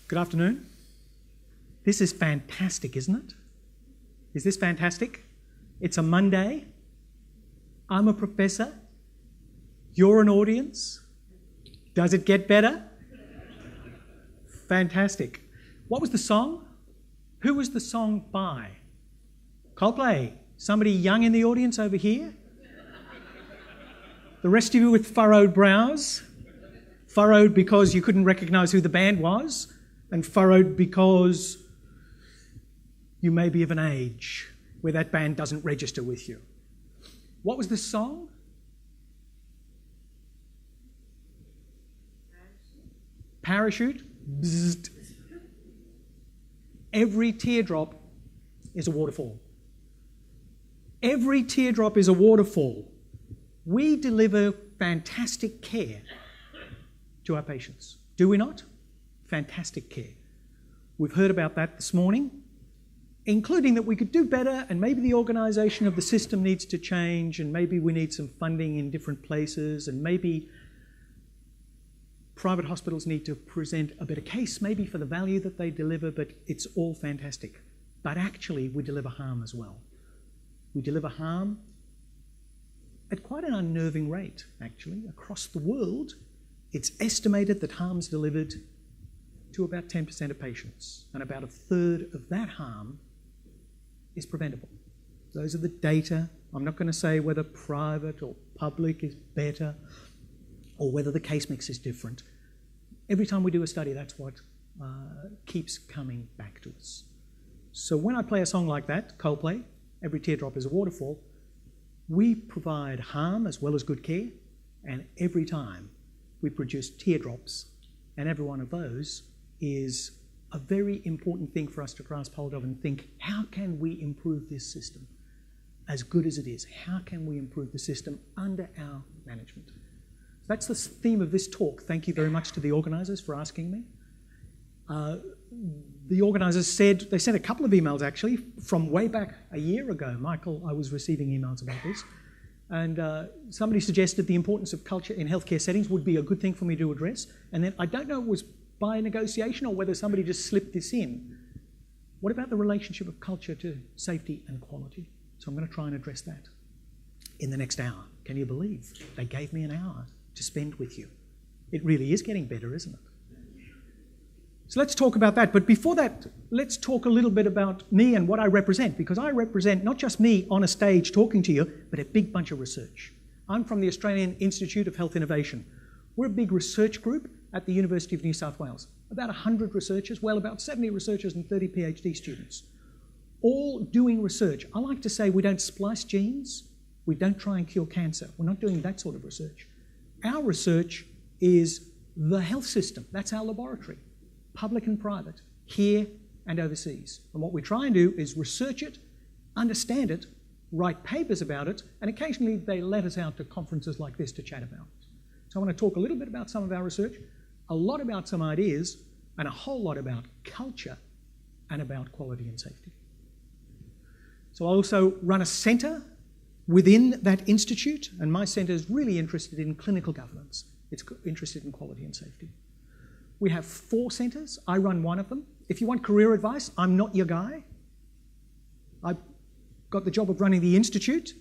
Good afternoon. This is fantastic, isn't it? Is this fantastic? It's a Monday. I'm a professor. You're an audience. Does it get better? Fantastic. What was the song? Who was the song by? Coldplay. Somebody young in the audience over here? The rest of you with furrowed brows? Furrowed because you couldn't recognise who the band was, and furrowed because you may be of an age where that band doesn't register with you. What was the song? Parachute. Bzzzt. Every teardrop is a waterfall. Every teardrop is a waterfall. We deliver fantastic care to our patients, do we not? Fantastic care. We've heard about that this morning, including that we could do better, and maybe the organisation of the system needs to change, and maybe we need some funding in different places, and maybe private hospitals need to present a better case, maybe for the value that they deliver, but it's all fantastic. But actually, we deliver harm as well. We deliver harm at quite an unnerving rate, actually. Across the world, it's estimated that harm's delivered to about 10% of patients, and about a third of that harm is preventable. Those are the data. I'm not going to say whether private or public is better or whether the case mix is different. Every time we do a study, that's what keeps coming back to us. So when I play a song like that, Coldplay, Every Teardrop is a Waterfall, we provide harm as well as good care, and every time we produce teardrops, and every one of those is a very important thing for us to grasp hold of and think, how can we improve this system as good as it is? How can we improve the system under our management? That's the theme of this talk. Thank you very much to the organisers for asking me. The organisers said, they sent a couple of emails actually from way back a year ago. Michael, I was receiving emails about this. And somebody suggested the importance of culture in healthcare settings would be a good thing for me to address. And then I don't know if it was by negotiation or whether somebody just slipped this in. What about the relationship of culture to safety and quality? So I'm going to try and address that in the next hour. Can you believe they gave me an hour to spend with you? It really is getting better, isn't it? So let's talk about that. But before that, let's talk a little bit about me and what I represent, because I represent not just me on a stage talking to you, but a big bunch of research. I'm from the Australian Institute of Health Innovation. We're a big research group at the University of New South Wales. About 100 researchers, well, about 70 researchers and 30 PhD students, all doing research. I like to say we don't splice genes, we don't try and cure cancer. We're not doing that sort of research. Our research is the health system. That's our laboratory. Public and private, here and overseas. And what we try and do is research it, understand it, write papers about it, and occasionally they let us out to conferences like this to chat about it. So I want to talk a little bit about some of our research, a lot about some ideas, and a whole lot about culture and about quality and safety. So I also run a centre within that institute, and my centre is really interested in clinical governance. It's interested in quality and safety. We have 4 centres. I run one of them. If you want career advice, I'm not your guy. I've got the job of running the institute,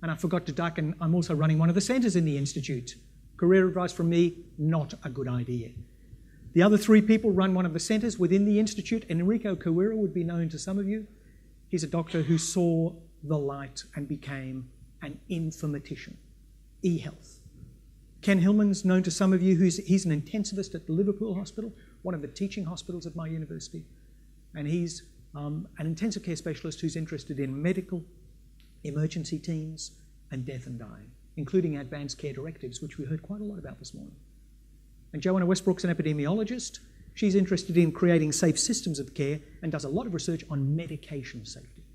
and I forgot to duck, and I'm also running one of the centres in the institute. Career advice from me, not a good idea. The other 3 people run one of the centres within the institute. Enrico Carrera would be known to some of you. He's a doctor who saw the light and became an informatician, e-health. Ken Hillman's known to some of you. He's an intensivist at the Liverpool Hospital, one of the teaching hospitals at my university. And he's an intensive care specialist who's interested in medical emergency teams and death and dying, including advanced care directives, which we heard quite a lot about this morning. And Joanna Westbrook's an epidemiologist. She's interested in creating safe systems of care and does a lot of research on medication safety.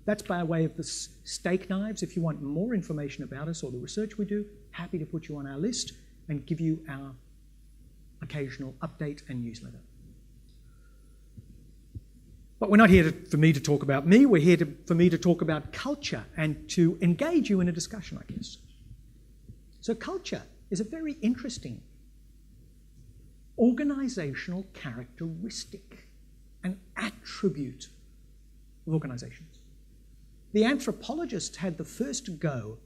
That's by way of the steak knives. If you want more information about us or the research we do, happy to put you on our list and give you our occasional update and newsletter. But we're not here for me to talk about me. We're here for me to talk about culture and to engage you in a discussion, I guess. So culture is a very interesting organizational characteristic, an attribute of organizations. The anthropologists had the first go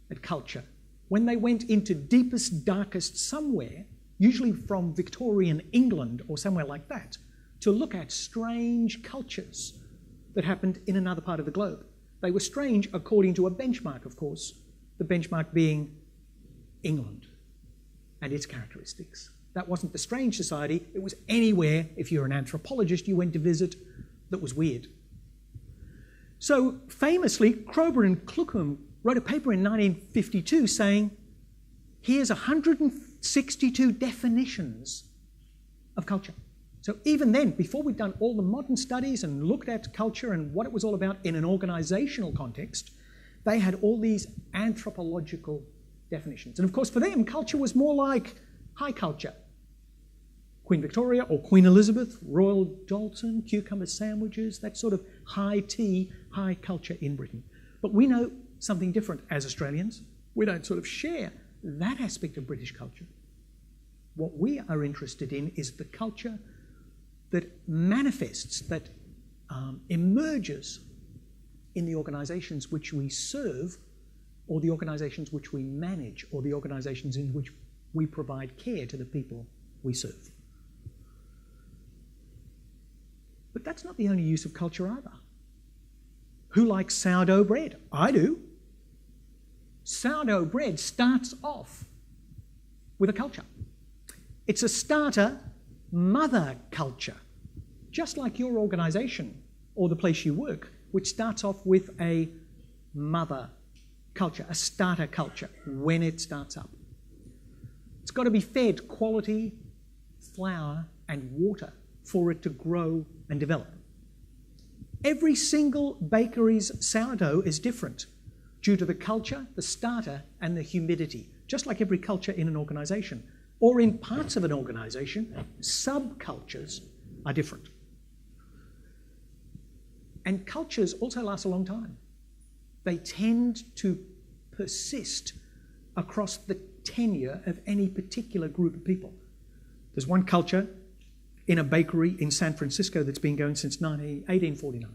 at culture when they went into deepest, darkest somewhere, usually from Victorian England or somewhere like that, to look at strange cultures that happened in another part of the globe. They were strange according to a benchmark, of course, the benchmark being England and its characteristics. That wasn't the strange society, it was anywhere, if you're an anthropologist, you went to visit that was weird. So famously, Kroeber and Kluckhohm wrote a paper in 1952 saying, here's 162 definitions of culture. So even then, before we'd done all the modern studies and looked at culture and what it was all about in an organizational context, they had all these anthropological definitions. And of course, for them, culture was more like high culture. Queen Victoria or Queen Elizabeth, Royal Dalton, cucumber sandwiches, that sort of high tea, high culture in Britain. But we know something different as Australians. We don't sort of share that aspect of British culture. What we are interested in is the culture that manifests, that emerges in the organisations which we serve, or the organisations which we manage, or the organisations in which we provide care to the people we serve. But that's not the only use of culture either. Who likes sourdough bread? I do. Sourdough bread starts off with a culture. It's a starter mother culture, just like your organisation or the place you work, which starts off with a mother culture, a starter culture when it starts up. It's got to be fed quality flour and water for it to grow and develop. Every single bakery's sourdough is different due to the culture, the starter, and the humidity, just like every culture in an organisation. Or in parts of an organisation, subcultures are different. And cultures also last a long time. They tend to persist across the tenure of any particular group of people. There's one culture in a bakery in San Francisco that's been going since 1849.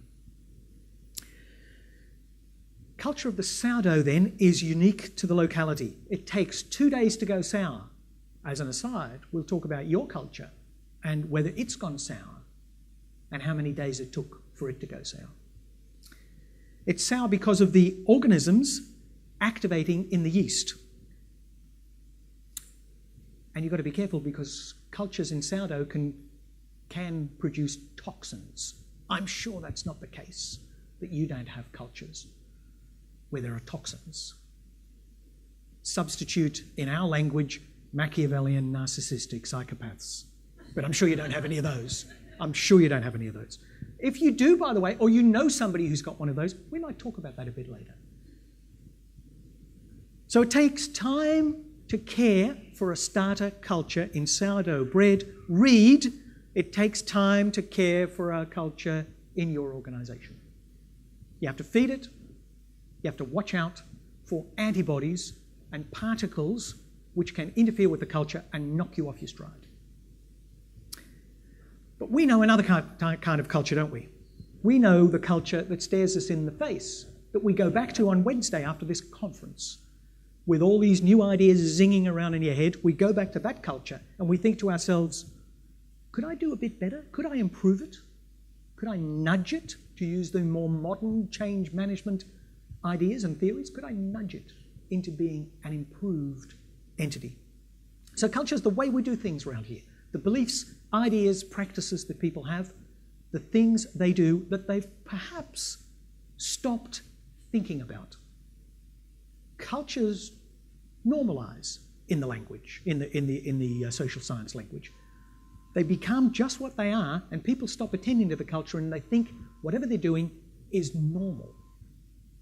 Culture of the sourdough, then, is unique to the locality. It takes 2 days to go sour. As an aside, we'll talk about your culture and whether it's gone sour and how many days it took for it to go sour. It's sour because of the organisms activating in the yeast. And you've got to be careful because cultures in sourdough can produce toxins. I'm sure that's not the case, that you don't have cultures where there are toxins. Substitute, in our language, Machiavellian, narcissistic psychopaths. But I'm sure you don't have any of those. I'm sure you don't have any of those. If you do, by the way, or you know somebody who's got one of those, we might talk about that a bit later. So it takes time to care for a starter culture in sourdough bread. Read, it takes time to care for a culture in your organisation. You have to feed it. You have to watch out for antibodies and particles which can interfere with the culture and knock you off your stride. But we know another kind of culture, don't we? We know the culture that stares us in the face, that we go back to on Wednesday after this conference. With all these new ideas zinging around in your head, we go back to that culture and we think to ourselves, could I do a bit better? Could I improve it? Could I nudge it, to use the more modern change management ideas and theories? Could I nudge it into being an improved entity? So culture is the way we do things around here. The beliefs, ideas, practices that people have, the things they do that they've perhaps stopped thinking about. Cultures normalise in the language, in the social science language. They become just what they are, and people stop attending to the culture and they think whatever they're doing is normal.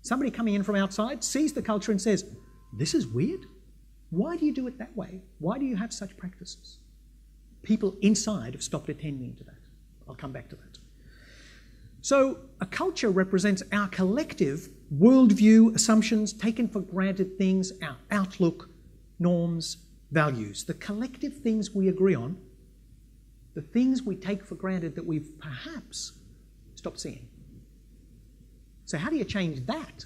Somebody coming in from outside sees the culture and says, this is weird. Why do you do it that way? Why do you have such practices? People inside have stopped attending to that. I'll come back to that. So a culture represents our collective worldview, assumptions, taken for granted things, our outlook, norms, values, the collective things we agree on the things we take for granted that we've perhaps stopped seeing. So how do you change that?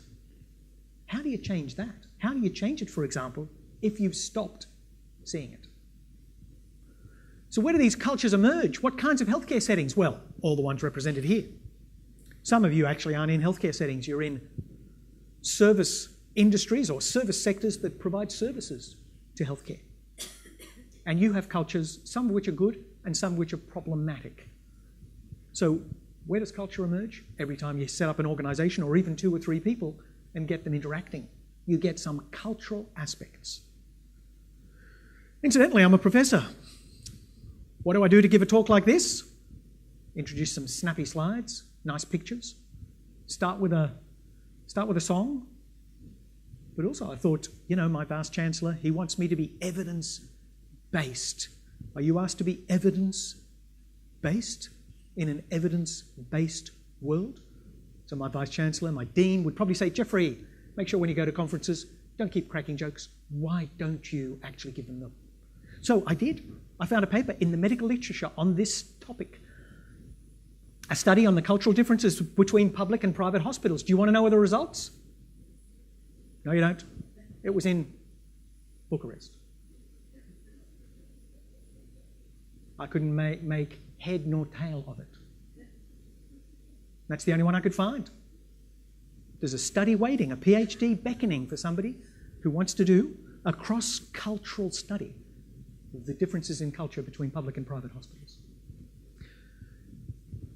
How do you change that? How do you change it, for example, if you've stopped seeing it? So where do these cultures emerge? What kinds of healthcare settings? Well, all the ones represented here. Some of you actually aren't in healthcare settings. You're in service industries or service sectors that provide services to healthcare. And you have cultures, some of which are good and some which are problematic. So where does culture emerge? Every time you set up an organisation or even 2 or 3 people and get them interacting, you get some cultural aspects. Incidentally, I'm a professor. What do I do to give a talk like this? Introduce some snappy slides, nice pictures, start with a song. But also I thought, you know, my Vice Chancellor, he wants me to be evidence-based. Are you asked to be evidence-based in an evidence-based world? So my Vice Chancellor, my Dean would probably say, Jeffrey, make sure when you go to conferences, don't keep cracking jokes. Why don't you actually give them? So I did. I found a paper in the medical literature on this topic. A study on the cultural differences between public and private hospitals. Do you want to know the results? No, you don't. It was in Bucharest. I couldn't make head nor tail of it. That's the only one I could find. There's a study waiting, a PhD beckoning for somebody who wants to do a cross-cultural study of the differences in culture between public and private hospitals.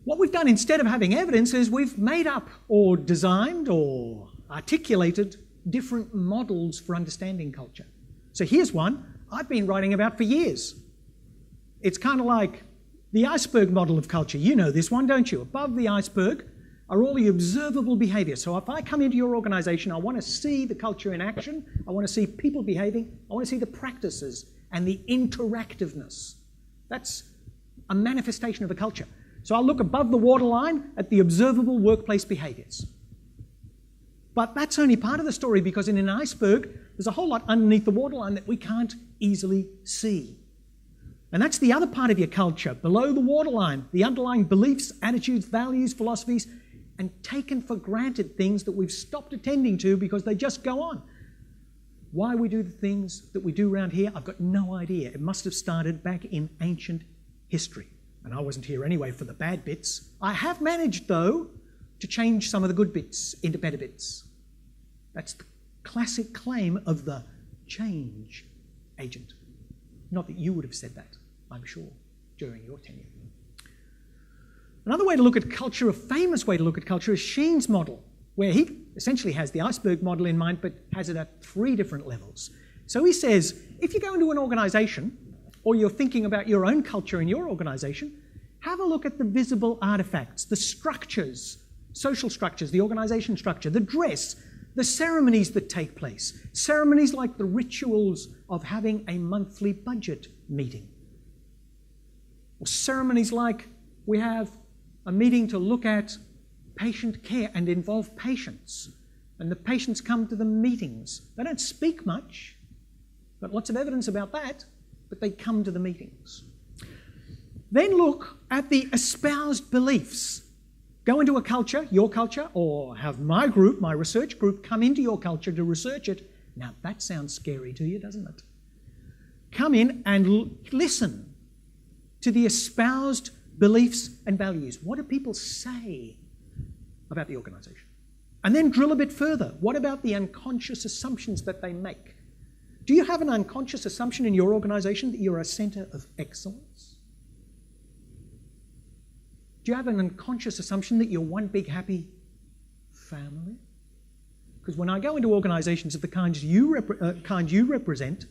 What we've done instead of having evidence is we've made up or designed or articulated different models for understanding culture. So here's one I've been writing about for years. It's kind of like the iceberg model of culture. You know this one, don't you? Above the iceberg are all the observable behaviour. So if I come into your organisation, I want to see the culture in action. I want to see people behaving. I want to see the practices and the interactiveness. That's a manifestation of a culture. So I'll look above the waterline at the observable workplace behaviours. But that's only part of the story, because in an iceberg, there's a whole lot underneath the waterline that we can't easily see. And that's the other part of your culture, below the waterline, the underlying beliefs, attitudes, values, philosophies, and taken for granted things that we've stopped attending to because they just go on. Why we do the things that we do around here, I've got no idea. It must have started back in ancient history. And I wasn't here anyway for the bad bits. I have managed, though, to change some of the good bits into better bits. That's the classic claim of the change agent. Not that you would have said that, I'm sure, during your tenure. Another way to look at culture, a famous way to look at culture, is Sheen's model, where he essentially has the iceberg model in mind, but has it at 3 different levels. So he says, if you go into an organisation, or you're thinking about your own culture in your organisation, have a look at the visible artefacts, the structures, social structures, the organisation structure, the dress, the ceremonies that take place. Ceremonies like the rituals of having a monthly budget meeting. Or ceremonies like we have a meeting to look at patient care and involve patients. And the patients come to the meetings. They don't speak much, but lots of evidence about that, but they come to the meetings. Then look at the espoused beliefs. Go into a culture, your culture, or have my group, my research group, come into your culture to research it. Now that sounds scary to you, doesn't it? Come in and listen to the espoused beliefs and values. What do people say about the organisation? And then drill a bit further. What about the unconscious assumptions that they make? Do you have an unconscious assumption in your organisation that you're a centre of excellence? Do you have an unconscious assumption that you're one big happy family? Because when I go into organisations of the kind you represent,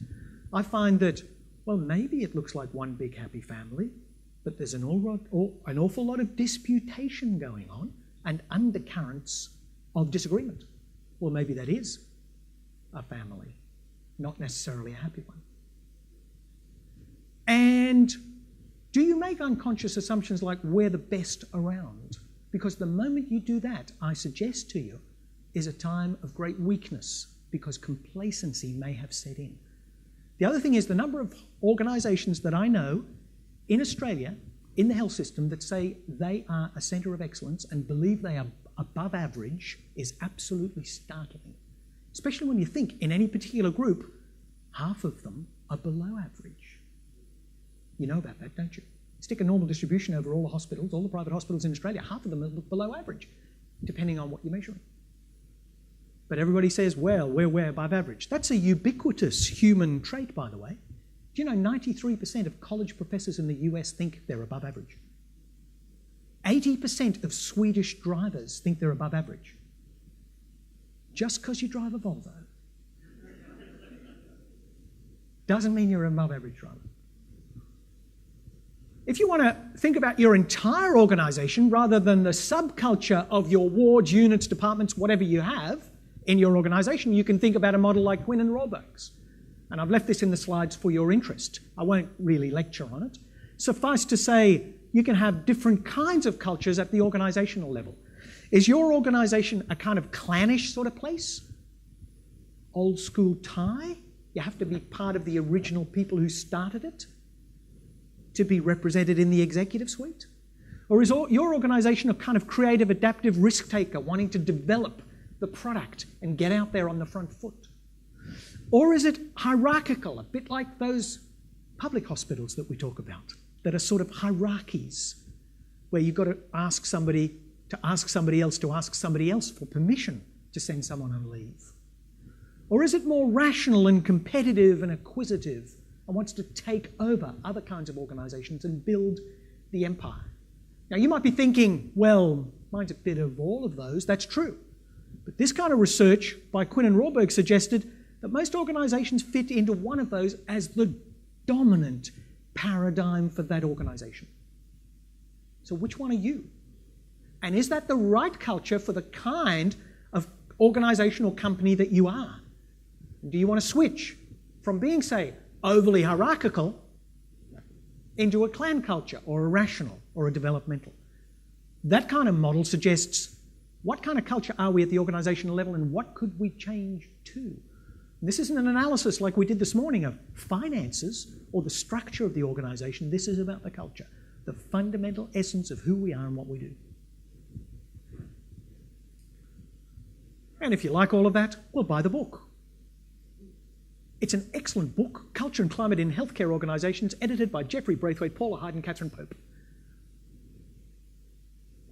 I find that, well, maybe it looks like one big happy family, but there's an awful lot of disputation going on and undercurrents of disagreement. Well, maybe that is a family, not necessarily a happy one. And do you make unconscious assumptions like we're the best around? Because the moment you do that, I suggest to you, is a time of great weakness, because complacency may have set in. The other thing is the number of organisations that I know in Australia in the health system that say they are a centre of excellence and believe they are above average is absolutely startling. Especially when you think in any particular group, half of them are below average. You know about that, don't you? Stick a normal distribution over all the hospitals, all the private hospitals in Australia, half of them are below average, depending on what you're measuring. But everybody says, well, we're way above average. That's a ubiquitous human trait, by the way. Do you know 93% of college professors in the US think they're above average? 80% of Swedish drivers think they're above average. Just because you drive a Volvo doesn't mean you're an above average driver. If you want to think about your entire organisation rather than the subculture of your wards, units, departments, whatever you have in your organisation, you can think about a model like Quinn and Rohrberg's. And I've left this in the slides for your interest. I won't really lecture on it. Suffice to say, you can have different kinds of cultures at the organisational level. Is your organisation a kind of clannish sort of place? Old school tie? You have to be part of the original people who started it to be represented in the executive suite? Or is your organisation a kind of creative, adaptive risk taker wanting to develop the product and get out there on the front foot? Or is it hierarchical, a bit like those public hospitals that we talk about, that are sort of hierarchies, where you've got to ask somebody else for permission to send someone on leave? Or is it more rational and competitive and acquisitive and wants to take over other kinds of organisations and build the empire? Now, you might be thinking, well, mine's a bit of all of those. That's true. But this kind of research by Quinn and Rohrberg suggested that most organisations fit into one of those as the dominant paradigm for that organisation. So which one are you? And is that the right culture for the kind of organisation or company that you are? Do you want to switch from being, say, overly hierarchical into a clan culture or a rational or a developmental? That kind of model suggests what kind of culture are we at the organisational level and what could we change to? This isn't an analysis like we did this morning of finances or the structure of the organisation. This is about the culture, the fundamental essence of who we are and what we do. And if you like all of that, well, buy the book. It's an excellent book, Culture and Climate in Healthcare Organisations, edited by Jeffrey Braithwaite, Paula Hyde and Catherine Pope.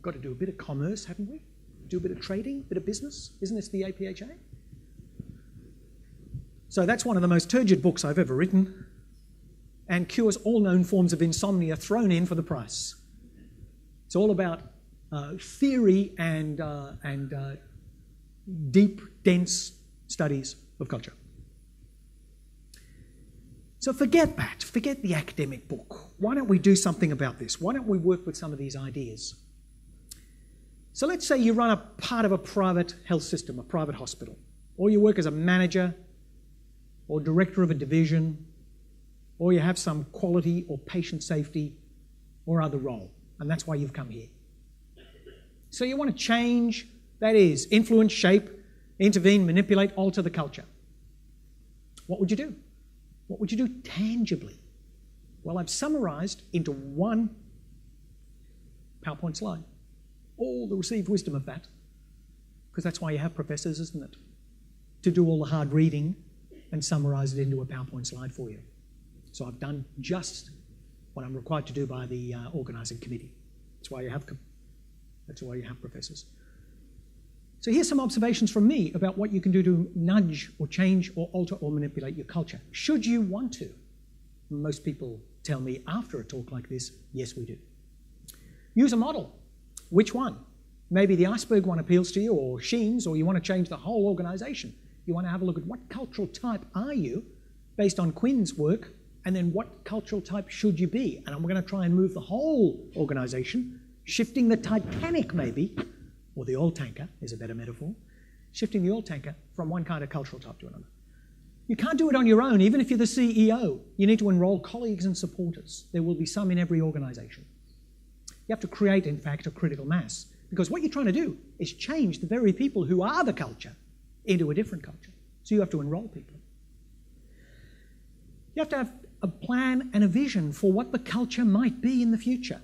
Got to do a bit of commerce, haven't we? Do a bit of trading, a bit of business. Isn't this the APHA? So that's one of the most turgid books I've ever written, and cures all known forms of insomnia thrown in for the price. It's all about theory and deep, dense studies of culture. So forget that. Forget the academic book. Why don't we do something about this? Why don't we work with some of these ideas? So let's say you run a part of a private health system, a private hospital, or you work as a manager or director of a division, or you have some quality or patient safety or other role, and that's why you've come here. So you want to change, that is, influence, shape, intervene, manipulate, alter the culture. What would you do? What would you do tangibly? Well, I've summarised into one PowerPoint slide all the received wisdom of that, because that's why you have professors, isn't it? To do all the hard reading and summarise it into a PowerPoint slide for you. So I've done just what I'm required to do by the organising committee. That's why you have professors. So here's some observations from me about what you can do to nudge or change or alter or manipulate your culture. Should you want to? Most people tell me after a talk like this, yes, we do. Use a model. Which one? Maybe the iceberg one appeals to you, or Sheen's, or you want to change the whole organisation. You want to have a look at what cultural type are you based on Quinn's work, and then what cultural type should you be? And I'm going to try and move the whole organisation, shifting the Titanic maybe, or the oil tanker is a better metaphor, shifting the oil tanker from one kind of cultural type to another. You can't do it on your own, even if you're the CEO. You need to enrol colleagues and supporters. There will be some in every organisation. You have to create, in fact, a critical mass, because what you're trying to do is change the very people who are the culture into a different culture. So you have to enrol people. You have to have a plan and a vision for what the culture might be in the future.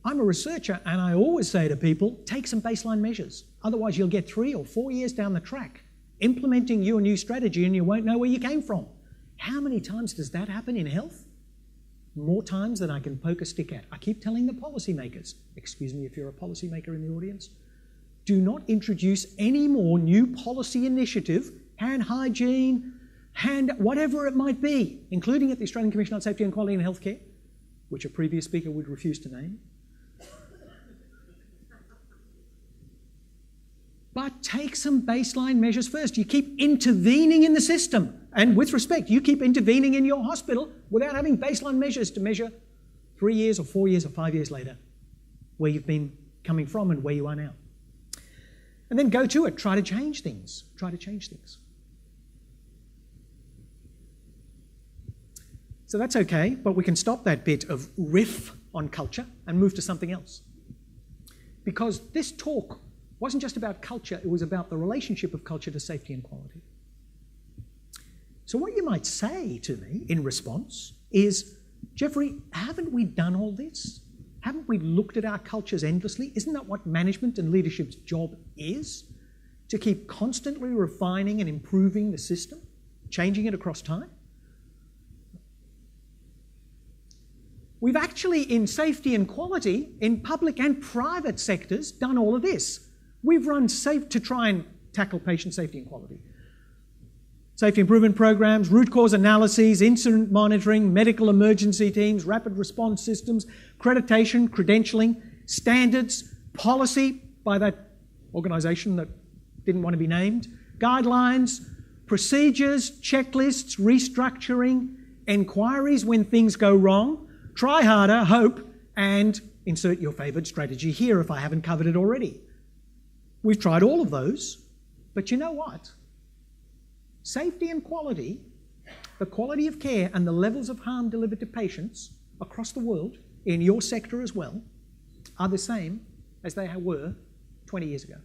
I'm a researcher, and I always say to people, take some baseline measures. Otherwise, you'll get 3 or 4 years down the track implementing your new strategy and you won't know where you came from. How many times does that happen in health? More times than I can poke a stick at. I keep telling the policymakers, excuse me if you're a policymaker in the audience, do not introduce any more new policy initiative, hand hygiene, hand whatever it might be, including at the Australian Commission on Safety and Quality in Healthcare, which a previous speaker would refuse to name. But take some baseline measures first. You keep intervening in the system. And with respect, you keep intervening in your hospital without having baseline measures to measure 3 years or 4 years or 5 years later where you've been coming from and where you are now. And then go to it. Try to change things. Try to change things. So that's okay, but we can stop that bit of riff on culture and move to something else. Because this talk wasn't just about culture, it was about the relationship of culture to safety and quality. So what you might say to me in response is, Jeffrey, haven't we done all this? Haven't we looked at our cultures endlessly? Isn't that what management and leadership's job is? To keep constantly refining and improving the system, changing it across time? We've actually, in safety and quality, in public and private sectors, done all of this. We've run safe to try and tackle patient safety and quality. Safety improvement programs, root cause analyses, incident monitoring, medical emergency teams, rapid response systems, accreditation, credentialing, standards, policy by that organisation that didn't want to be named, guidelines, procedures, checklists, restructuring, inquiries when things go wrong, try harder, hope, and insert your favoured strategy here if I haven't covered it already. We've tried all of those, but you know what? Safety and quality, the quality of care and the levels of harm delivered to patients across the world, in your sector as well, are the same as they were 20 years ago.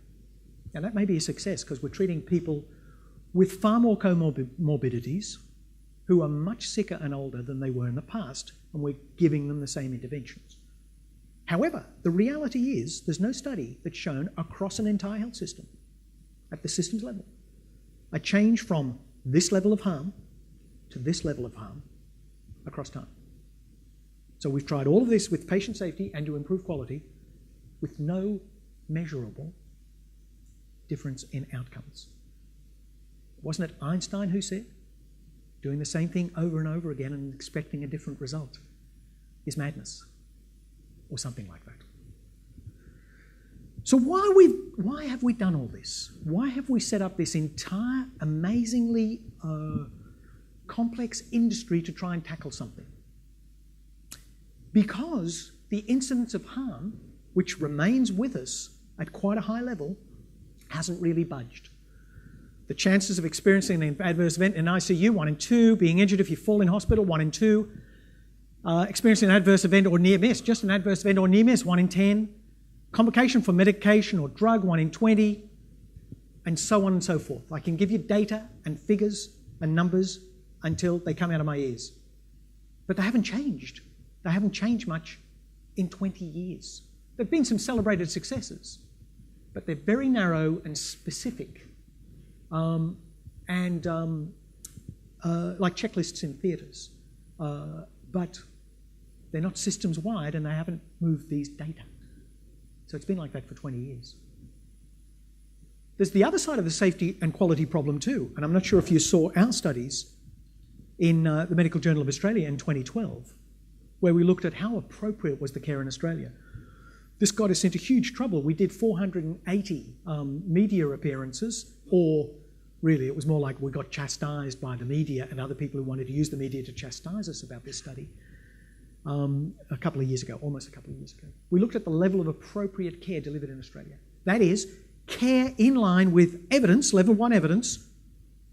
Now that may be a success because we're treating people with far more comorbidities who are much sicker and older than they were in the past, and we're giving them the same interventions. However, the reality is there's no study that's shown across an entire health system, at the systems level, a change from this level of harm to this level of harm across time. So we've tried all of this with patient safety and to improve quality with no measurable difference in outcomes. Wasn't it Einstein who said, doing the same thing over and over again and expecting a different result is madness? Or something like that. So why have we done all this? Why have we set up this entire amazingly complex industry to try and tackle something? Because the incidence of harm, which remains with us at quite a high level, hasn't really budged. The chances of experiencing an adverse event in ICU, 1 in 2, being injured if you fall in hospital, 1 in 2, experiencing an adverse event or near miss, just an adverse event or near miss, 1 in 10, complication for medication or drug, 1 in 20, and so on and so forth. I can give you data and figures and numbers until they come out of my ears. But they haven't changed. They haven't changed much in 20 years. There have been some celebrated successes, but they're very narrow and specific, like checklists in theatres. But they're not systems-wide and they haven't moved these data. So it's been like that for 20 years. There's the other side of the safety and quality problem too, and I'm not sure if you saw our studies in the Medical Journal of Australia in 2012, where we looked at how appropriate was the care in Australia. This got us into huge trouble. We did 480 media appearances, or really it was more like we got chastised by the media and other people who wanted to use the media to chastise us about this study a couple of years ago, almost a couple of years ago. We looked at the level of appropriate care delivered in Australia. That is, care in line with evidence, level 1 evidence,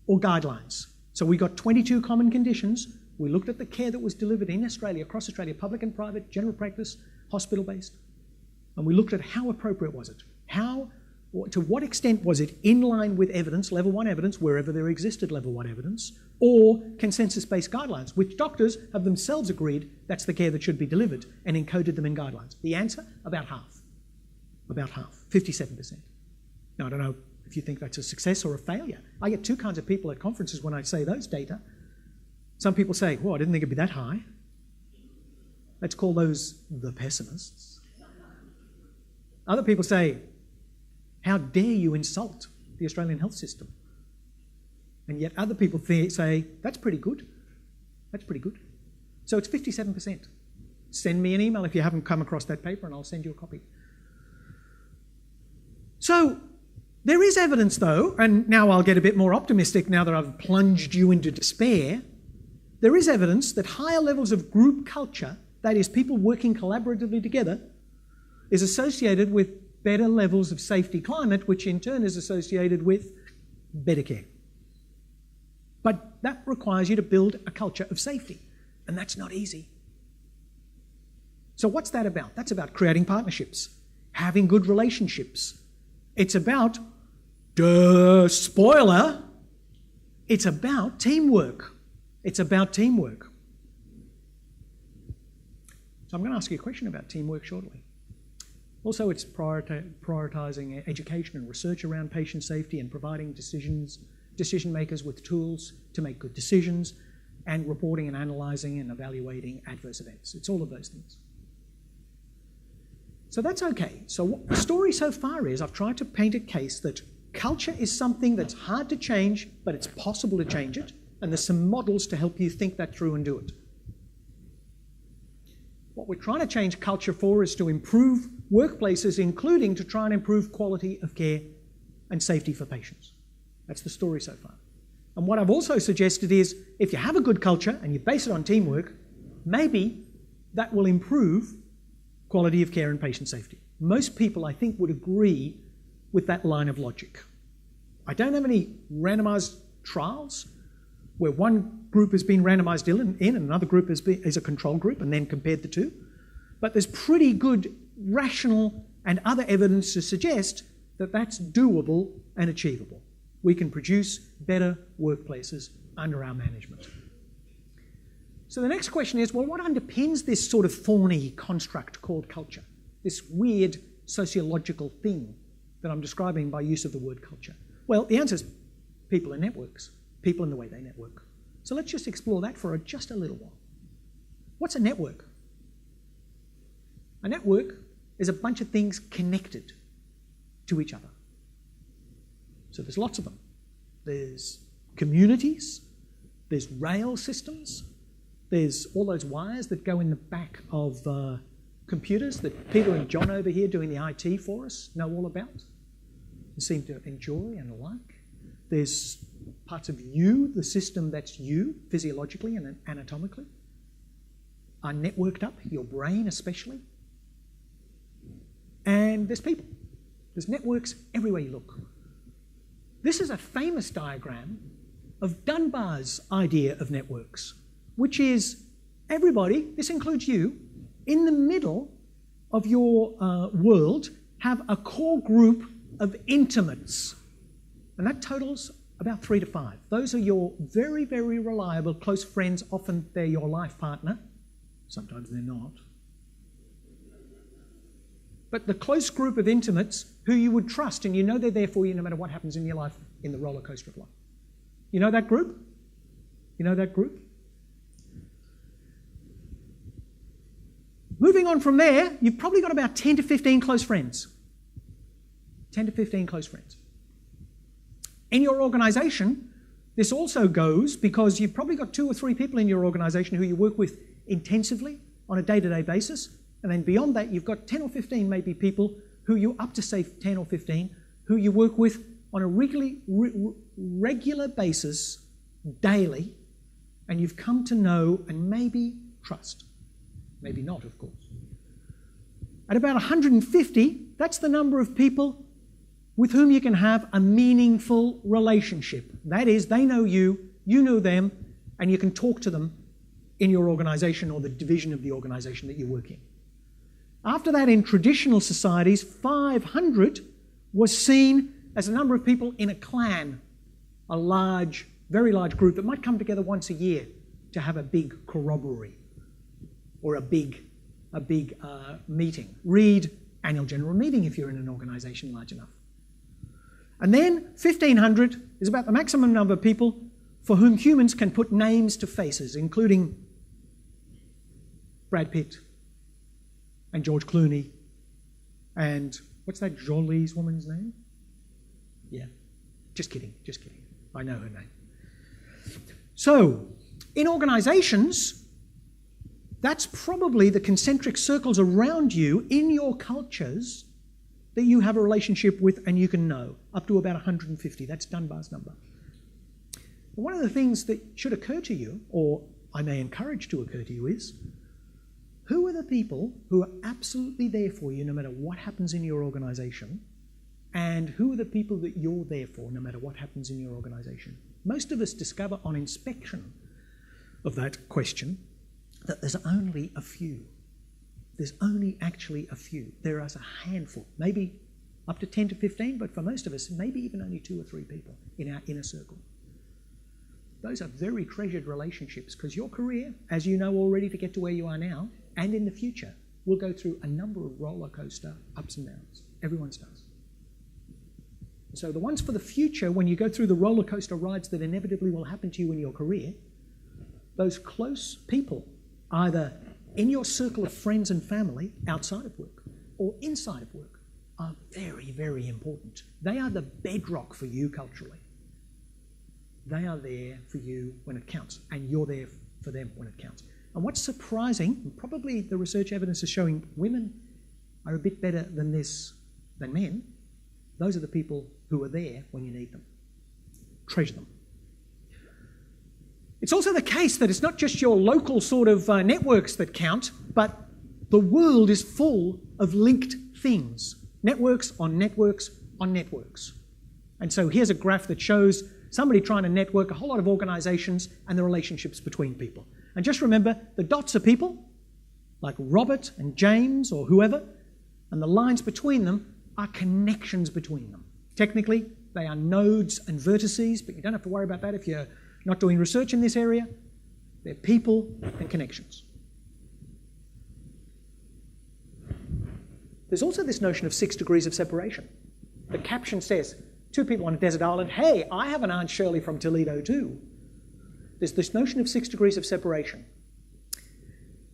or guidelines. So we got 22 common conditions. We looked at the care that was delivered in Australia, across Australia, public and private, general practice, hospital-based, and we looked at how appropriate was it. How to what extent was it in line with evidence, level 1 evidence, wherever there existed level 1 evidence, or consensus-based guidelines, which doctors have themselves agreed that's the care that should be delivered and encoded them in guidelines? The answer, about half. About half, 57%. Now, I don't know if you think that's a success or a failure. I get two kinds of people at conferences when I say those data. Some people say, well, I didn't think it'd be that high. Let's call those the pessimists. Other people say, how dare you insult the Australian health system? And yet other people say, that's pretty good. That's pretty good. So it's 57%. Send me an email if you haven't come across that paper and I'll send you a copy. So there is evidence though, and now I'll get a bit more optimistic now that I've plunged you into despair. There is evidence that higher levels of group culture, that is people working collaboratively together, is associated with better levels of safety climate, which in turn is associated with better care. But that requires you to build a culture of safety, and that's not easy. So what's that about? That's about creating partnerships, having good relationships. It's about, spoiler, it's about teamwork. It's about teamwork. So I'm going to ask you a question about teamwork shortly. Also, it's prioritising education and research around patient safety and providing decision makers with tools to make good decisions, and reporting and analysing and evaluating adverse events. It's all of those things. So that's okay. So what the story so far is, I've tried to paint a case that culture is something that's hard to change, but it's possible to change it, and there's some models to help you think that through and do it. What we're trying to change culture for is to improve workplaces, including to try and improve quality of care and safety for patients. That's the story so far. And what I've also suggested is, if you have a good culture and you base it on teamwork, maybe that will improve quality of care and patient safety. Most people, I think, would agree with that line of logic. I don't have any randomised trials where one group has been randomised in and another group is a control group and then compared the two. But there's pretty good rational and other evidence to suggest that that's doable and achievable. We can produce better workplaces under our management. So the next question is, well, what underpins this sort of thorny construct called culture? This weird sociological thing that I'm describing by use of the word culture? Well, the answer is people and networks, people and the way they network. So let's just explore that for just a little while. What's a network? A network is a bunch of things connected to each other. So there's lots of them. There's communities, there's rail systems, there's all those wires that go in the back of computers that Peter and John over here doing the IT for us know all about and seem to enjoy and like. There's parts of you, the system that's you, physiologically and anatomically, are networked up, your brain especially. And there's people. There's networks everywhere you look. This is a famous diagram of Dunbar's idea of networks, which is everybody, this includes you, in the middle of your world have a core group of intimates. And that totals about 3 to 5. Those are your very, very reliable close friends. Often they're your life partner. Sometimes they're not. But the close group of intimates who you would trust, and you know they're there for you no matter what happens in your life in the roller coaster of life. You know that group? You know that group? Moving on from there, you've probably got about 10 to 15 close friends. 10 to 15 close friends. In your organisation, this also goes because you've probably got 2 or 3 people in your organisation who you work with intensively on a day-to-day basis. And then beyond that, you've got 10 or 15 maybe people who you, up to say 10 or 15, who you work with on a regular basis, daily, and you've come to know and maybe trust. Maybe not, of course. At about 150, that's the number of people with whom you can have a meaningful relationship. That is, they know you, you know them, and you can talk to them in your organisation or the division of the organisation that you work in. After that, in traditional societies, 500 was seen as a number of people in a clan, a large, very large group that might come together once a year to have a big corroboree or a big meeting. Read annual general meeting if you're in an organisation large enough. And then 1,500 is about the maximum number of people for whom humans can put names to faces, including Brad Pitt and George Clooney and what's that Jolie's woman's name? Yeah, just kidding. I know her name. So, in organisations, that's probably the concentric circles around you in your cultures that you have a relationship with and you can know, up to about 150. That's Dunbar's number. But one of the things that should occur to you, or I may encourage to occur to you, is who are the people who are absolutely there for you no matter what happens in your organisation, and who are the people that you're there for no matter what happens in your organisation? Most of us discover on inspection of that question that there's only a few. There's only actually a few. There is a handful, maybe up to 10 to 15, but for most of us, maybe even only 2 or 3 people in our inner circle. Those are very treasured relationships because your career, as you know already to get to where you are now, and in the future, will go through a number of roller coaster ups and downs. Everyone's does. So the ones for the future, when you go through the roller coaster rides that inevitably will happen to you in your career, those close people, either in your circle of friends and family outside of work or inside of work, are very, very important. They are the bedrock for you culturally. They are there for you when it counts, and you're there for them when it counts. And what's surprising, and probably the research evidence is showing women are a bit better than this than men, those are the people who are there when you need them. Treasure them. It's also the case that it's not just your local sort of networks that count, but the world is full of linked things. Networks on networks on networks. And so here's a graph that shows somebody trying to network a whole lot of organisations and the relationships between people. And just remember, the dots are people, like Robert and James or whoever, and the lines between them are connections between them. Technically, they are nodes and vertices, but you don't have to worry about that if you're not doing research in this area. They're people and connections. There's also this notion of 6 degrees of separation. The caption says, 2 people on a desert island, hey, I have an Aunt Shirley from Toledo too. There's this notion of 6 degrees of separation.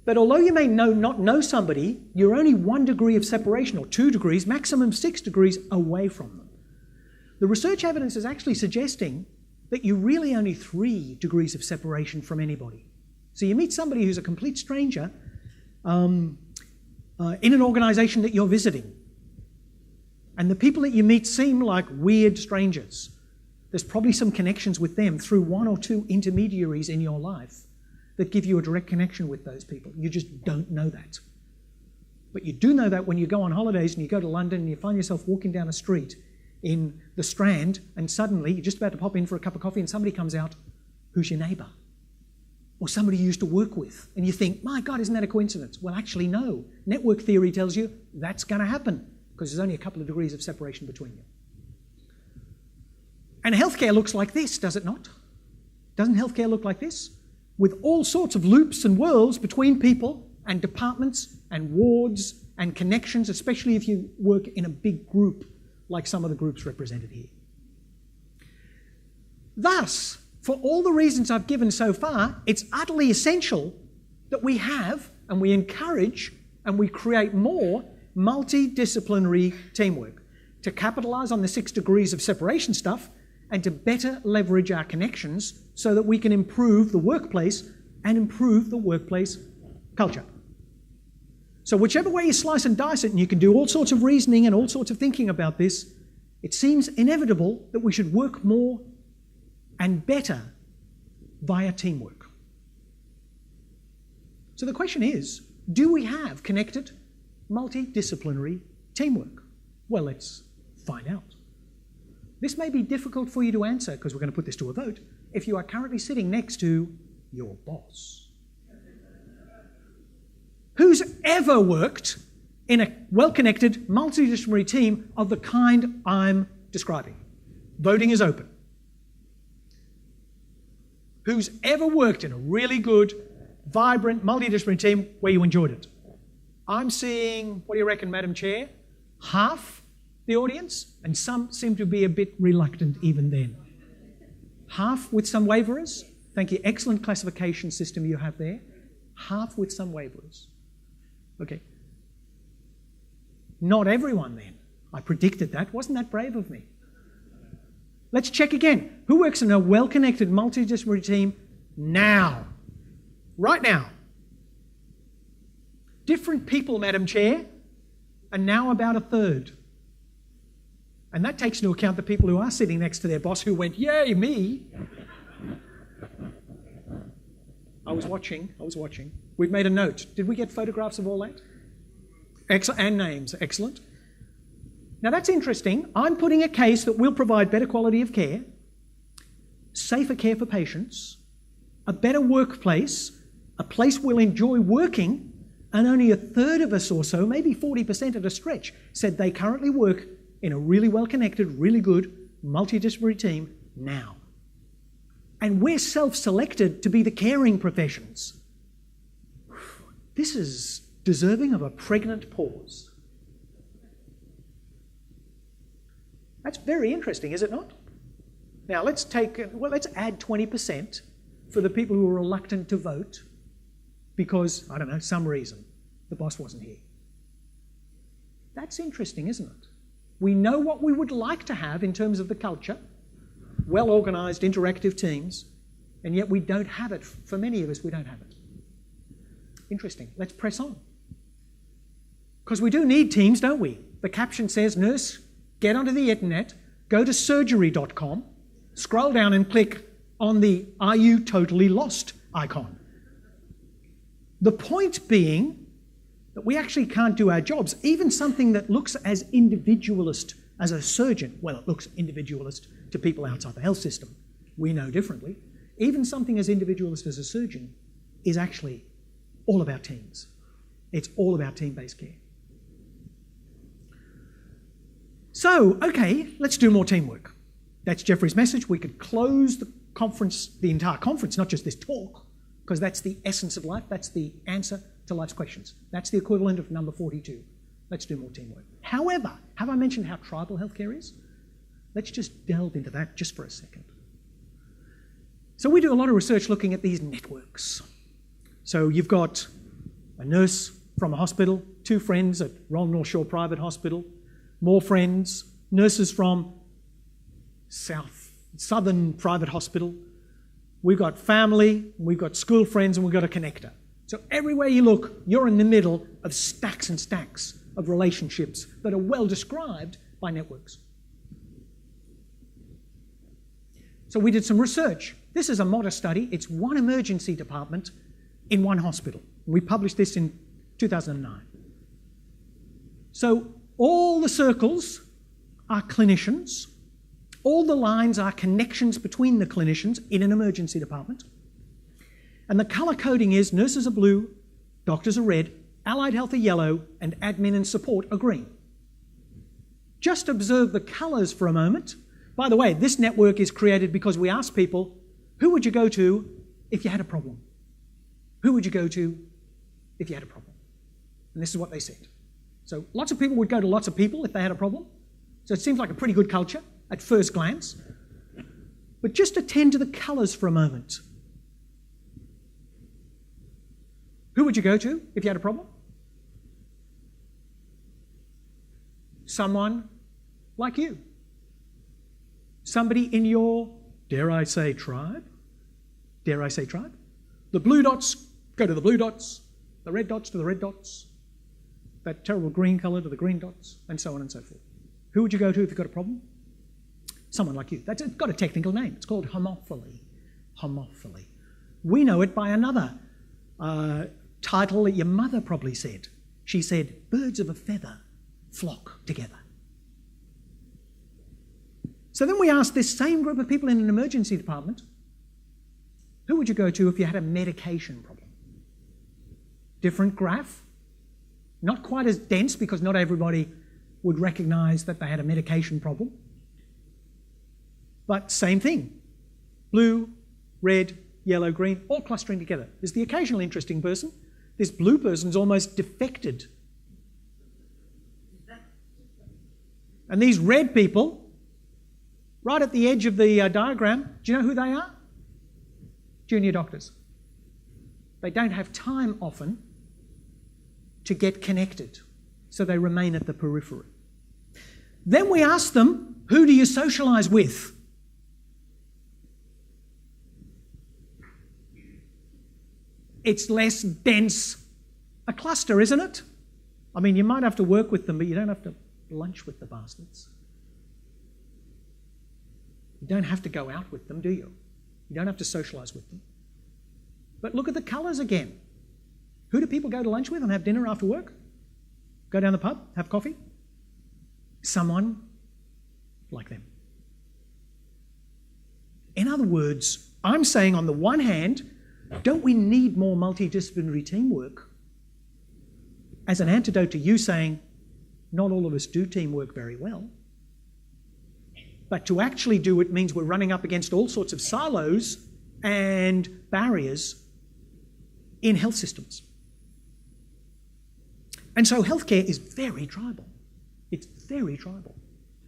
But although you may not know somebody, you're only 1 degree of separation, or 2 degrees, maximum 6 degrees away from them. The research evidence is actually suggesting that you're really only 3 degrees of separation from anybody. So you meet somebody who's a complete stranger in an organisation that you're visiting. And the people that you meet seem like weird strangers. There's probably some connections with them through 1 or 2 intermediaries in your life that give you a direct connection with those people. You just don't know that. But you do know that when you go on holidays and you go to London and you find yourself walking down a street in the Strand and suddenly you're just about to pop in for a cup of coffee and somebody comes out, who's your neighbour? Or somebody you used to work with. And you think, my God, isn't that a coincidence? Well, actually, no. Network theory tells you that's going to happen because there's only a couple of degrees of separation between you. And healthcare looks like this, does it not? Doesn't healthcare look like this? With all sorts of loops and whirls between people and departments and wards and connections, especially if you work in a big group like some of the groups represented here. Thus, for all the reasons I've given so far, it's utterly essential that we have and we encourage and we create more multidisciplinary teamwork to capitalise on the 6 degrees of separation stuff and to better leverage our connections so that we can improve the workplace and improve the workplace culture. So whichever way you slice and dice it, and you can do all sorts of reasoning and all sorts of thinking about this, it seems inevitable that we should work more and better via teamwork. So the question is, do we have connected, multidisciplinary teamwork? Well, let's find out. This may be difficult for you to answer because we're going to put this to a vote if you are currently sitting next to your boss. Who's ever worked in a well-connected, multidisciplinary team of the kind I'm describing. Voting is open. Who's ever worked in a really good, vibrant, multidisciplinary team where you enjoyed it? I'm seeing, what do you reckon, Madam Chair? Half the audience, and some seem to be a bit reluctant even then. Half with some waverers. Thank you. Excellent classification system you have there. Half with some waverers. Okay. Not everyone then. I predicted that. Wasn't that brave of me? Let's check again. Who works in a well-connected multidisciplinary team now? Right now. Different people, Madam Chair, and now about a third. And that takes into account the people who are sitting next to their boss who went, yay, me. I was watching. We've made a note. Did we get photographs of all that? Excellent. And names. Excellent. Now that's interesting. I'm putting a case that will provide better quality of care, safer care for patients, a better workplace, a place we'll enjoy working, and only a third of us or so, maybe 40% at a stretch, said they currently work in a really well-connected, really good, multidisciplinary team now. And we're self-selected to be the caring professions. This is deserving of a pregnant pause. That's very interesting, is it not? Now let's add 20% for the people who are reluctant to vote because, I don't know, some reason the boss wasn't here. That's interesting, isn't it? We know what we would like to have in terms of the culture, well-organised, interactive teams, and yet we don't have it. For many of us, we don't have it. Interesting. Let's press on. Because we do need teams, don't we? The caption says, nurse, get onto the internet, go to surgery.com, scroll down and click on the Are You Totally Lost icon. The point being that we actually can't do our jobs. Even something that looks as individualist as a surgeon, well, it looks individualist to people outside the health system. We know differently. Even something as individualist as a surgeon is actually all about teams. It's all about team-based care. So, okay, let's do more teamwork. That's Jeffrey's message. We could close the conference, the entire conference, not just this talk, because that's the essence of life. That's the answer to life's questions. That's the equivalent of number 42. Let's do more teamwork. However, have I mentioned how tribal healthcare is? Let's just delve into that just for a second. So we do a lot of research looking at these networks. So you've got a nurse from a hospital, 2 friends at Royal North Shore Private Hospital, more friends, nurses from Southern Private Hospital. We've got family, we've got school friends, and we've got a connector. So everywhere you look, you're in the middle of stacks and stacks of relationships that are well described by networks. So we did some research. This is a modest study. It's one emergency department in one hospital. We published this in 2009. So all the circles are clinicians. All the lines are connections between the clinicians in an emergency department. And the colour coding is nurses are blue, doctors are red, allied health are yellow, and admin and support are green. Just observe the colours for a moment. By the way, this network is created because we asked people, who would you go to if you had a problem? Who would you go to if you had a problem? And this is what they said. So lots of people would go to lots of people if they had a problem. So it seems like a pretty good culture at first glance. But just attend to the colours for a moment. Who would you go to if you had a problem? Someone like you. Somebody in your, dare I say, tribe? Dare I say tribe? The blue dots go to the blue dots, the red dots to the red dots, that terrible green colour to the green dots, and so on and so forth. Who would you go to if you've got a problem? Someone like you. It's got a technical name. It's called homophily. Homophily. We know it by another title that your mother probably said. She said, birds of a feather flock together. So then we asked this same group of people in an emergency department, who would you go to if you had a medication problem? Different graph, Not quite as dense because not everybody would recognise that they had a medication problem. But same thing. Blue, red, yellow, green, all clustering together. There's the occasional interesting person. This blue person's almost defected. And these red people, right at the edge of the diagram, do you know who they are? Junior doctors. They don't have time often to get connected, so they remain at the periphery. Then we ask them, who do you socialise with? It's less dense a cluster, isn't it? I mean, you might have to work with them, but you don't have to lunch with the bastards. You don't have to go out with them, do you? You don't have to socialise with them. But look at the colours again. Who do people go to lunch with and have dinner after work? Go down the pub, have coffee? Someone like them. In other words, I'm saying on the one hand, don't we need more multidisciplinary teamwork? As an antidote to you saying, not all of us do teamwork very well. But to actually do it means we're running up against all sorts of silos and barriers in health systems. And so healthcare is very tribal. It's very tribal.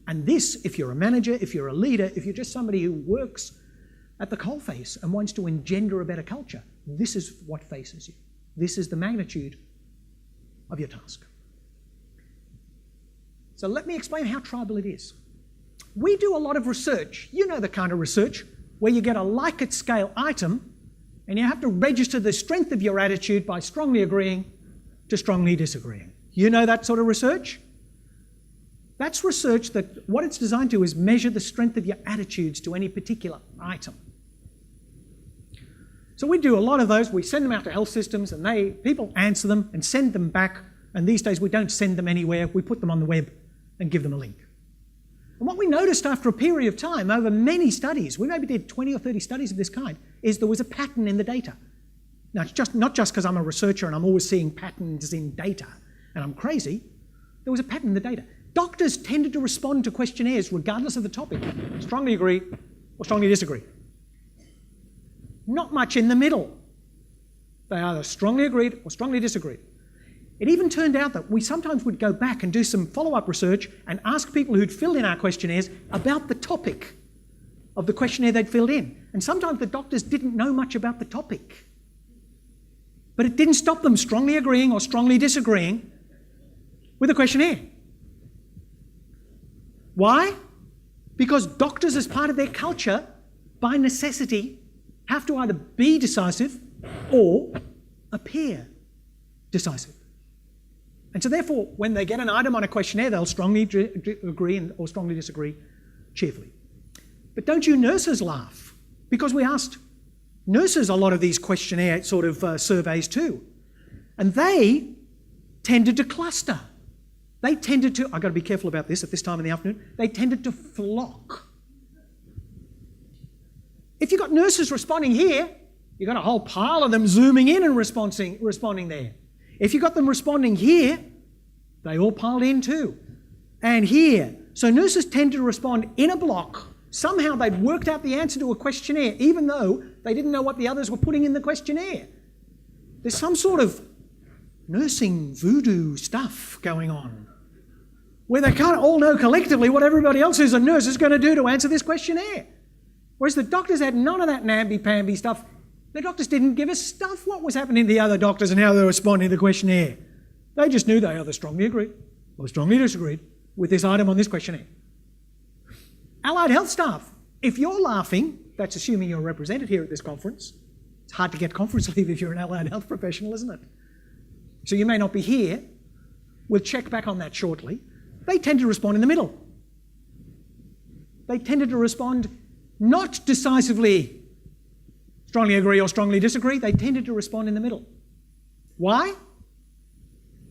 And this, if you're a manager, if you're a leader, if you're just somebody who works at the coalface and wants to engender a better culture, this is what faces you. This is the magnitude of your task. So let me explain how tribal it is. We do a lot of research. You know the kind of research where you get a Likert scale item and you have to register the strength of your attitude by strongly agreeing to strongly disagreeing. You know that sort of research? That's research that what it's designed to is measure the strength of your attitudes to any particular item. So we do a lot of those. We send them out to health systems and people answer them and send them back. And these days we don't send them anywhere. We put them on the web and give them a link. And what we noticed after a period of time, over many studies, we maybe did 20 or 30 studies of this kind, is there was a pattern in the data. Now, it's not just because I'm a researcher and I'm always seeing patterns in data and I'm crazy. There was a pattern in the data. Doctors tended to respond to questionnaires regardless of the topic. Strongly agree or strongly disagree. Not much in the middle. They either strongly agreed or strongly disagreed. It even turned out that we sometimes would go back and do some follow-up research and ask people who'd filled in our questionnaires about the topic of the questionnaire they'd filled in. And sometimes the doctors didn't know much about the topic. But it didn't stop them strongly agreeing or strongly disagreeing with the questionnaire. Why? Because doctors, as part of their culture, by necessity, have to either be decisive or appear decisive. And so therefore, when they get an item on a questionnaire, they'll strongly agree or strongly disagree cheerfully. But don't you nurses laugh? Because we asked nurses a lot of these questionnaire sort of surveys too. And they tended to cluster. They tended to, I've got to be careful about this at this time in the afternoon, they tended to flock. If you've got nurses responding here, you've got a whole pile of them zooming in and responding there. If you've got them responding here, they all piled in too. And here. So nurses tend to respond in a block. Somehow they'd worked out the answer to a questionnaire, even though they didn't know what the others were putting in the questionnaire. There's some sort of nursing voodoo stuff going on, where they can't all know collectively what everybody else who's a nurse is going to do to answer this questionnaire. Whereas the doctors had none of that namby-pamby stuff. The doctors didn't give a stuff what was happening to the other doctors and how they were responding to the questionnaire. They just knew they either strongly agreed or strongly disagreed with this item on this questionnaire. Allied health staff, if you're laughing, that's assuming you're represented here at this conference. It's hard to get conference leave if you're an allied health professional, isn't it? So you may not be here. We'll check back on that shortly. They tend to respond in the middle. They tended to respond not decisively strongly agree or strongly disagree. They tended to respond in the middle. Why?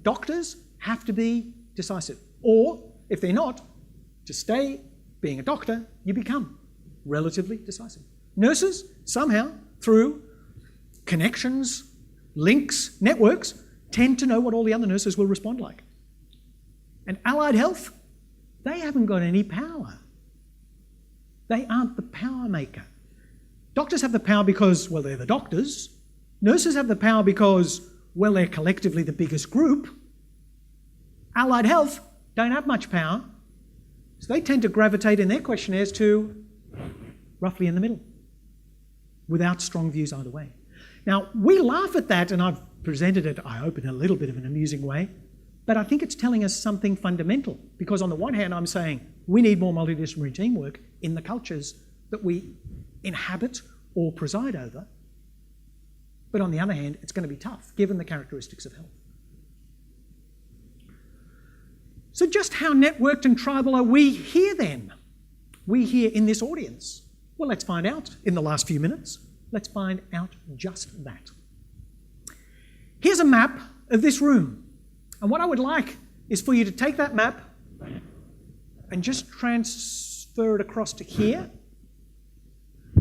Doctors have to be decisive. Or, if they're not, to stay being a doctor, you become relatively decisive. Nurses, somehow, through connections, links, networks, tend to know what all the other nurses will respond like. And allied health, they haven't got any power. They aren't the power maker. Doctors have the power because, well, they're the doctors. Nurses have the power because, well, they're collectively the biggest group. Allied health don't have much power, so they tend to gravitate in their questionnaires to roughly in the middle, without strong views either way. Now, we laugh at that, and I've presented it, I hope, in a little bit of an amusing way, but I think it's telling us something fundamental, because on the one hand, I'm saying we need more multidisciplinary teamwork in the cultures that we inhabit or preside over, but on the other hand, it's going to be tough, given the characteristics of health. So just how networked and tribal are we here then? We here in this audience? Well, let's find out in the last few minutes. Let's find out just that. Here's a map of this room. And what I would like is for you to take that map and just transfer it across to here.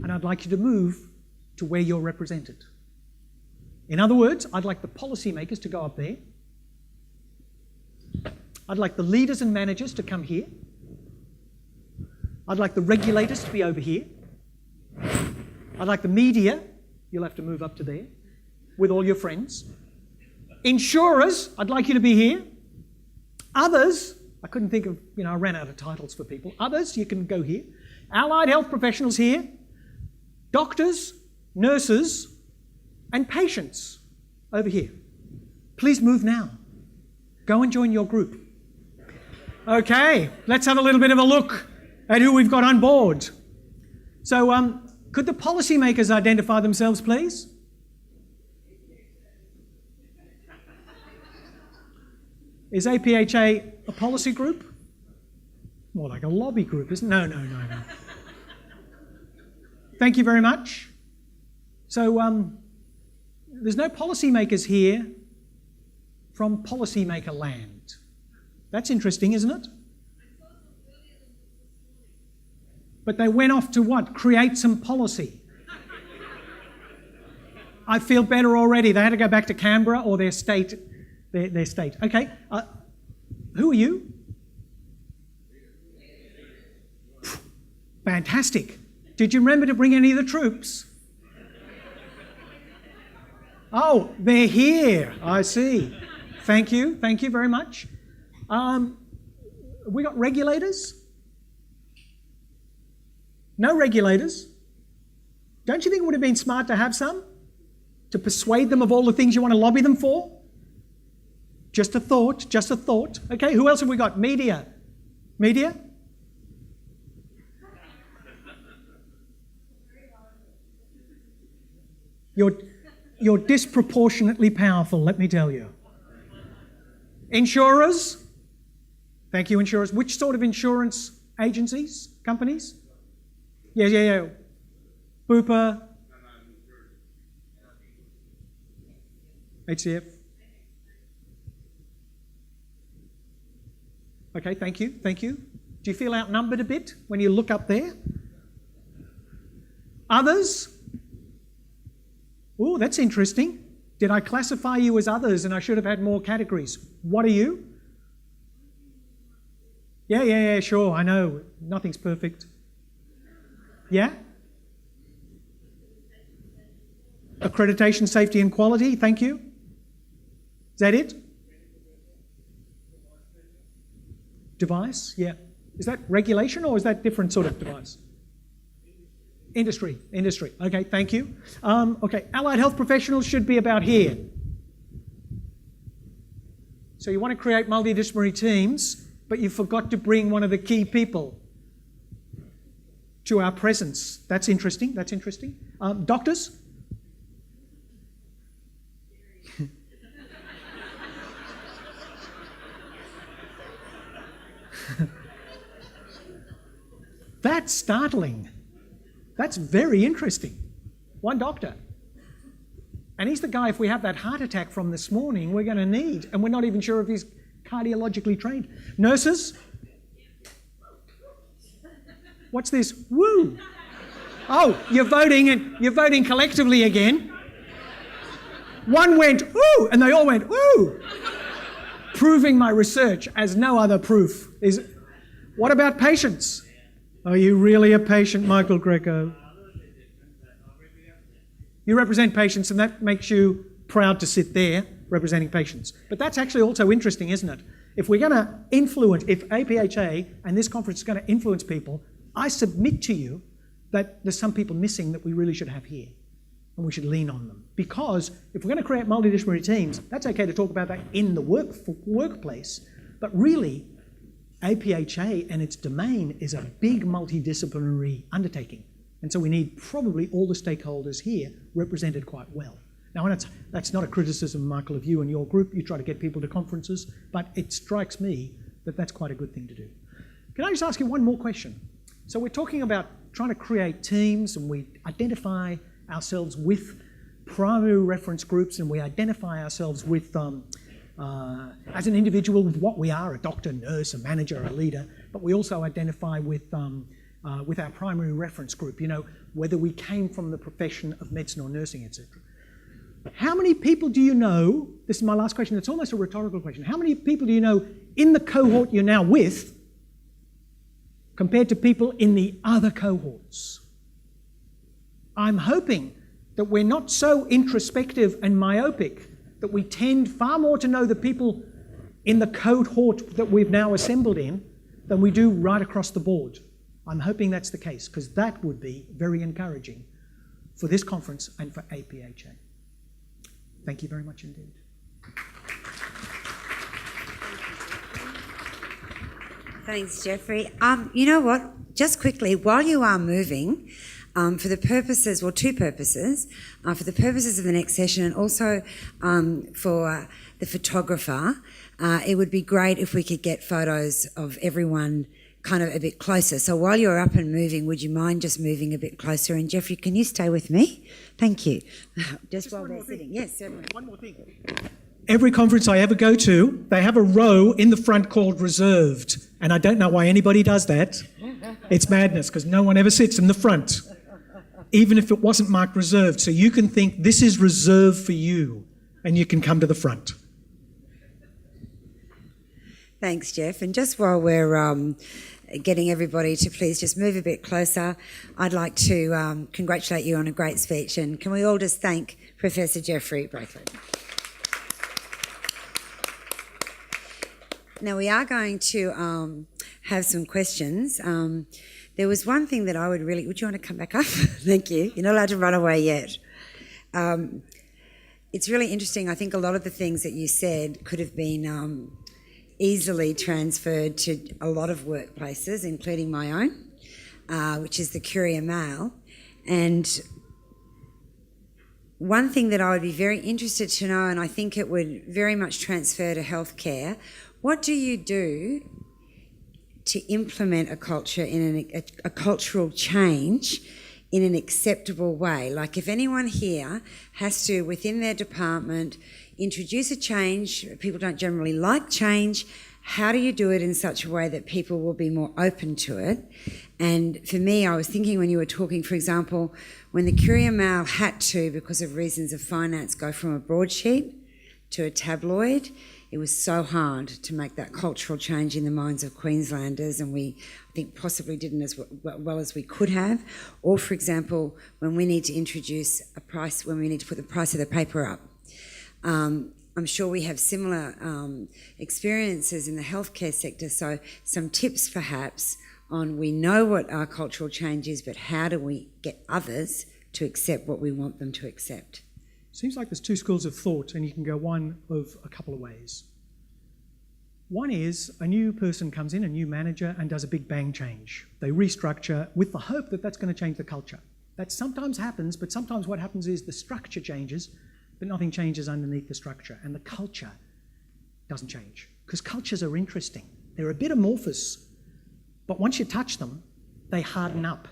And I'd like you to move to where you're represented. In other words, I'd like the policymakers to go up there. I'd like the leaders and managers to come here. I'd like the regulators to be over here. I'd like the media, you'll have to move up to there, with all your friends. Insurers, I'd like you to be here. Others, I couldn't think of, I ran out of titles for people. Others, you can go here. Allied health professionals here. Doctors, nurses, and patients over here. Please move now. Go and join your group. Okay, let's have a little bit of a look at who we've got on board. So, could the policymakers identify themselves, please? Is APHA a policy group? More like a lobby group, isn't it? No. Thank you very much. So, there's no policymakers here from policymaker land. That's interesting, isn't it? But they went off to what? Create some policy. I feel better already. They had to go back to Canberra or their state. Their state. Okay. Who are you? Fantastic. Did you remember to bring any of the troops? Oh, they're here. I see. Thank you. Thank you very much. We got regulators? No regulators? Don't you think it would have been smart to have some? To persuade them of all the things you want to lobby them for? Just a thought, just a thought. Okay, who else have we got? Media. Media? You're disproportionately powerful, let me tell you. Insurers? Thank you, insurers. Which sort of insurance agencies? Companies? Yeah. Bupa? HCF? Okay, thank you. Do you feel outnumbered a bit when you look up there? Others? Oh, that's interesting. Did I classify you as others and I should have had more categories? What are you? Yeah, sure, I know. Nothing's perfect. Yeah? Accreditation, safety and quality, thank you. Is that it? Device, yeah. Is that regulation or is that different sort of device? Industry. Okay, thank you. Okay, allied health professionals should be about here. So you want to create multidisciplinary teams, but you forgot to bring one of the key people to our presence. That's interesting. Doctors? That's startling. That's very interesting. One doctor. And he's the guy, if we have that heart attack from this morning, we're going to need, and we're not even sure if he's cardiologically trained. Nurses? What's this? Woo! Oh, you're voting collectively again. One went, ooh, and they all went, ooh, proving my research as no other proof is. What about patients? Are you really a patient, Michael Greco? You represent patients, and that makes you proud to sit there representing patients. But that's actually also interesting, isn't it? If we're going to influence, if APHA and this conference is going to influence people, I submit to you that there's some people missing that we really should have here, and we should lean on them. Because if we're going to create multidisciplinary teams, that's okay to talk about that in the workplace, but really, APHA and its domain is a big multidisciplinary undertaking. And so we need probably all the stakeholders here represented quite well. Now, that's not a criticism, Michael, of you and your group. You try to get people to conferences, but it strikes me that that's quite a good thing to do. Can I just ask you one more question? So we're talking about trying to create teams, and we identify ourselves with primary reference groups, and we identify ourselves with, as an individual, with what we are, a doctor, nurse, a manager, a leader, but we also identify with our primary reference group, whether we came from the profession of medicine or nursing, etc. How many people do you know, this is my last question, it's almost a rhetorical question, how many people do you know in the cohort you're now with compared to people in the other cohorts? I'm hoping that we're not so introspective and myopic that we tend far more to know the people in the cohort that we've now assembled in than we do right across the board. I'm hoping that's the case, because that would be very encouraging for this conference and for APHA. Thank you very much indeed. Thanks, Jeffrey. You know what? Just quickly, while you are moving, for the purposes, well, two purposes, for the purposes of the next session and also for the photographer, it would be great if we could get photos of everyone kind of a bit closer. So while you're up and moving, would you mind just moving a bit closer? And Jeffrey, can you stay with me? Thank you. Just while they're sitting. Yes, certainly. One more thing. Every conference I ever go to, they have a row in the front called reserved. And I don't know why anybody does that. It's madness, because no one ever sits in the front, even if it wasn't marked reserved. So you can think this is reserved for you, and you can come to the front. Thanks, Jeff. And just while we're getting everybody to please just move a bit closer, I'd like to congratulate you on a great speech. And can we all just thank Professor Jeffrey Braithwaite? Now, we are going to have some questions. There was one thing that I would you want to come back up? Thank you. You're not allowed to run away yet. It's really interesting. I think a lot of the things that you said could have been easily transferred to a lot of workplaces, including my own, which is the Courier Mail. And one thing that I would be very interested to know, and I think it would very much transfer to healthcare, what do you do to implement a culture in a cultural change in an acceptable way? Like if anyone here has to, within their department, introduce a change, people don't generally like change, how do you do it in such a way that people will be more open to it? And for me, I was thinking when you were talking, for example, when the Courier Mail had to, because of reasons of finance, go from a broadsheet to a tabloid, it was so hard to make that cultural change in the minds of Queenslanders, and we, I think, possibly didn't as well as we could have. Or, for example, when we need to introduce a price, when we need to put the price of the paper up. I'm sure we have similar experiences in the healthcare sector, so some tips perhaps on we know what our cultural change is, but how do we get others to accept what we want them to accept? Seems like there's two schools of thought, and you can go one of a couple of ways. One is a new person comes in, a new manager, and does a big bang change. They restructure with the hope that that's going to change the culture. That sometimes happens, but sometimes what happens is the structure changes, but nothing changes underneath the structure, and the culture doesn't change. Because cultures are interesting. They're a bit amorphous, but once you touch them, they harden up,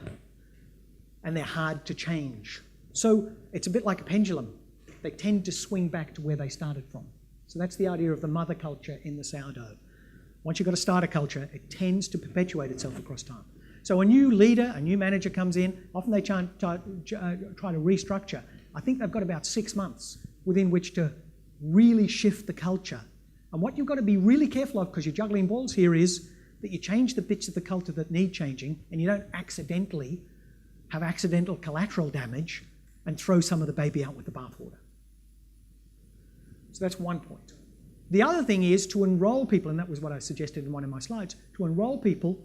and they're hard to change. So it's a bit like a pendulum. They tend to swing back to where they started from. So that's the idea of the mother culture in the sourdough. Once you've got a starter culture, it tends to perpetuate itself across time. So a new leader, a new manager comes in, often they try to restructure. I think they've got about 6 months within which to really shift the culture. And what you've got to be really careful of, because you're juggling balls here, is that you change the bits of the culture that need changing, and you don't accidentally have accidental collateral damage and throw some of the baby out with the bathwater. So that's one point. The other thing is to enrol people, and that was what I suggested in one of my slides, to enrol people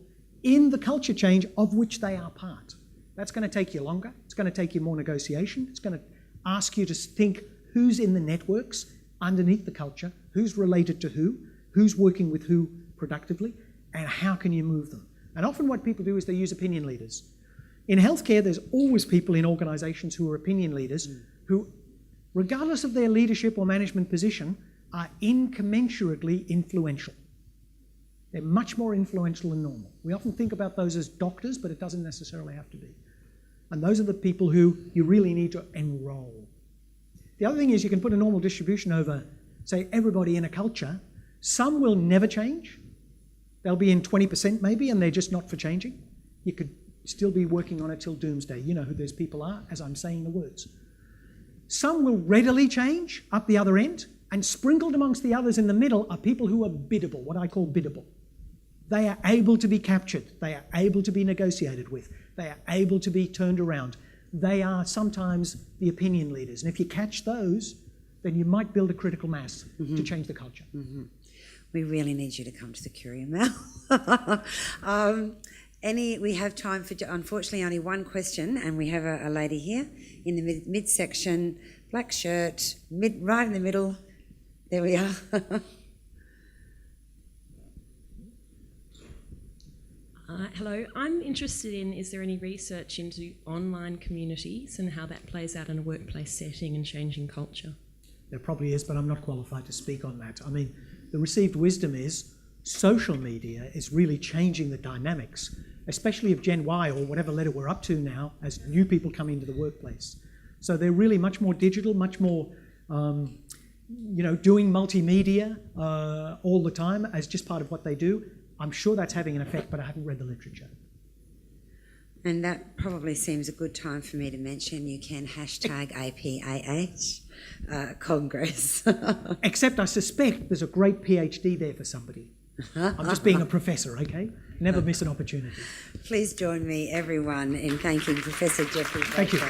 in the culture change of which they are part. That's going to take you longer. It's going to take you more negotiation. It's going to ask you to think who's in the networks underneath the culture, who's related to who's working with who productively, and how can you move them. And often what people do is they use opinion leaders. In healthcare, there's always people in organisations who are opinion leaders who, regardless of their leadership or management position, are incommensurately influential. They're much more influential than normal. We often think about those as doctors, but it doesn't necessarily have to be. And those are the people who you really need to enrol. The other thing is you can put a normal distribution over, say, everybody in a culture. Some will never change. They'll be in 20% maybe, and they're just not for changing. You could still be working on it till doomsday. You know who those people are as I'm saying the words. Some will readily change up the other end, and sprinkled amongst the others in the middle are people who are biddable, what I call biddable. They are able to be captured. They are able to be negotiated with. They are able to be turned around. They are sometimes the opinion leaders. And if you catch those, then you might build a critical mass to change the culture. We really need you to come to the Curia, Mel. We have time for, unfortunately, only one question, and we have a lady here in the midsection, black shirt, right in the middle. There we are. Hello, I'm interested in, is there any research into online communities and how that plays out in a workplace setting and changing culture? There probably is, but I'm not qualified to speak on that. I mean, the received wisdom is social media is really changing the dynamics, especially of Gen Y or whatever letter we're up to now as new people come into the workplace. So they're really much more digital, much more, doing multimedia all the time as just part of what they do. I'm sure that's having an effect, but I haven't read the literature. And that probably seems a good time for me to mention you can hashtag APAH Congress. Except I suspect there's a great PhD there for somebody. I'm just being a professor, okay? Never miss an opportunity. Please join me, everyone, in thanking Professor Jeffrey Baker. Thank you.